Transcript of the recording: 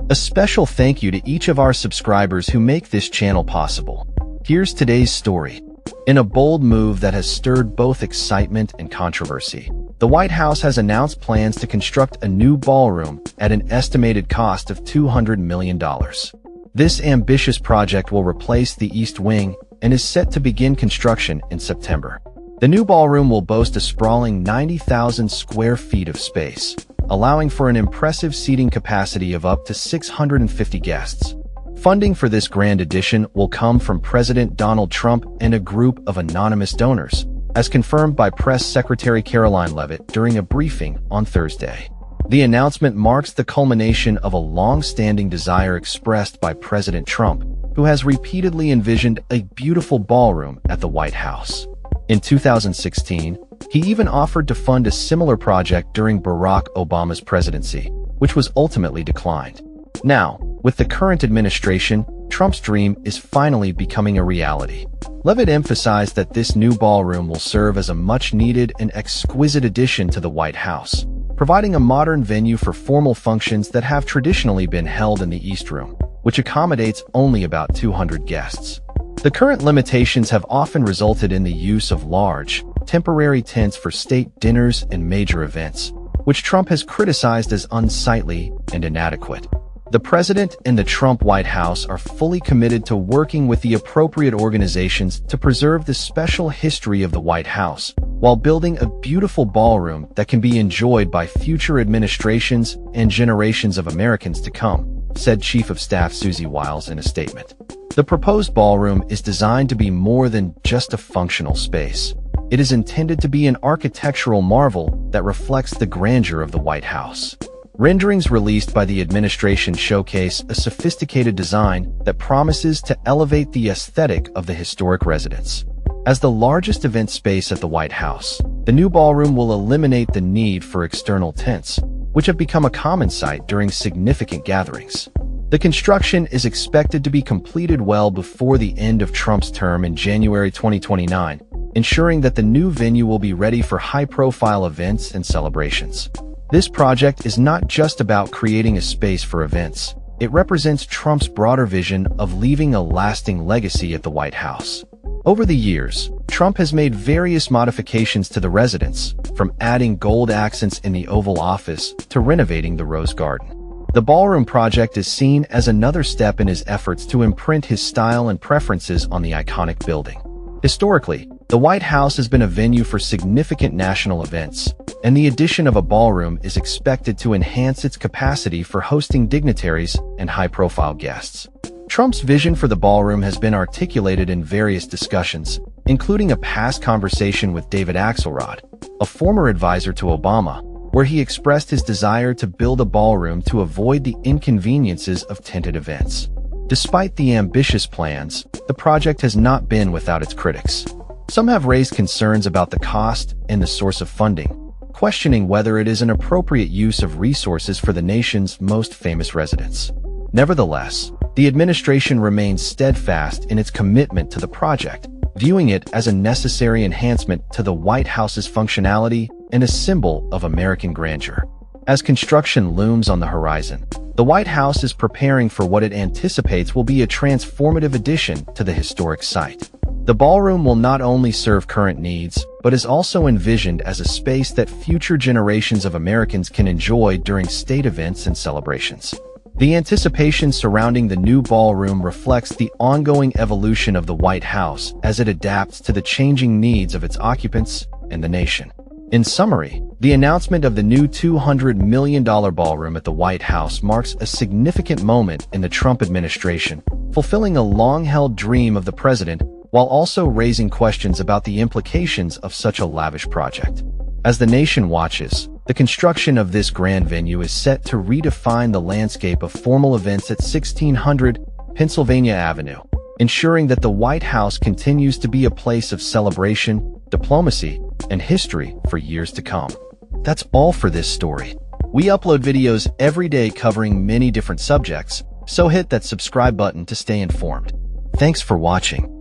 A special thank you to each of our subscribers who make this channel possible. Here's today's story. In a bold move that has stirred both excitement and controversy, the White House has announced plans to construct a new ballroom at an estimated cost of $200 million. This ambitious project will replace the East Wing and is set to begin construction in September. The new ballroom will boast a sprawling 90,000 square feet of space, allowing for an impressive seating capacity of up to 650 guests. Funding for this grand addition will come from President Donald Trump and a group of anonymous donors, as confirmed by Press Secretary Caroline Leavitt during a briefing on Thursday. The announcement marks the culmination of a long-standing desire expressed by President Trump, who has repeatedly envisioned a beautiful ballroom at the White House. In 2016, he even offered to fund a similar project during Barack Obama's presidency, which was ultimately declined. Now, with the current administration, Trump's dream is finally becoming a reality. Leavitt emphasized that this new ballroom will serve as a much-needed and exquisite addition to the White House, providing a modern venue for formal functions that have traditionally been held in the East Room, which accommodates only about 200 guests. The current limitations have often resulted in the use of large, temporary tents for state dinners and major events, which Trump has criticized as unsightly and inadequate. The President and the Trump White House are fully committed to working with the appropriate organizations to preserve the special history of the White House, while building a beautiful ballroom that can be enjoyed by future administrations and generations of Americans to come, said Chief of Staff Susie Wiles in a statement. The proposed ballroom is designed to be more than just a functional space. It is intended to be an architectural marvel that reflects the grandeur of the White House. Renderings released by the administration showcase a sophisticated design that promises to elevate the aesthetic of the historic residence. As the largest event space at the White House, the new ballroom will eliminate the need for external tents, which have become a common sight during significant gatherings. The construction is expected to be completed well before the end of Trump's term in January 2029, ensuring that the new venue will be ready for high-profile events and celebrations. This project is not just about creating a space for events. It represents Trump's broader vision of leaving a lasting legacy at the White House. Over the years, Trump has made various modifications to the residence, from adding gold accents in the Oval Office to renovating the Rose Garden. The ballroom project is seen as another step in his efforts to imprint his style and preferences on the iconic building. Historically, the White House has been a venue for significant national events, and the addition of a ballroom is expected to enhance its capacity for hosting dignitaries and high-profile guests. Trump's vision for the ballroom has been articulated in various discussions, including a past conversation with David Axelrod, a former advisor to Obama, where he expressed his desire to build a ballroom to avoid the inconveniences of tented events. Despite the ambitious plans, the project has not been without its critics. Some have raised concerns about the cost and the source of funding, questioning whether it is an appropriate use of resources for the nation's most famous residents. Nevertheless, the administration remains steadfast in its commitment to the project, viewing it as a necessary enhancement to the White House's functionality and a symbol of American grandeur. As construction looms on the horizon, the White House is preparing for what it anticipates will be a transformative addition to the historic site. The ballroom will not only serve current needs, but is also envisioned as a space that future generations of Americans can enjoy during state events and celebrations. The anticipation surrounding the new ballroom reflects the ongoing evolution of the White House as it adapts to the changing needs of its occupants and the nation. In summary, the announcement of the new $200 million ballroom at the White House marks a significant moment in the Trump administration, fulfilling a long-held dream of the president while also raising questions about the implications of such a lavish project. As the nation watches, the construction of this grand venue is set to redefine the landscape of formal events at 1600 Pennsylvania Avenue, ensuring that the White House continues to be a place of celebration, diplomacy, and history for years to come. That's all for this story. We upload videos every day covering many different subjects, so hit that subscribe button to stay informed. Thanks for watching.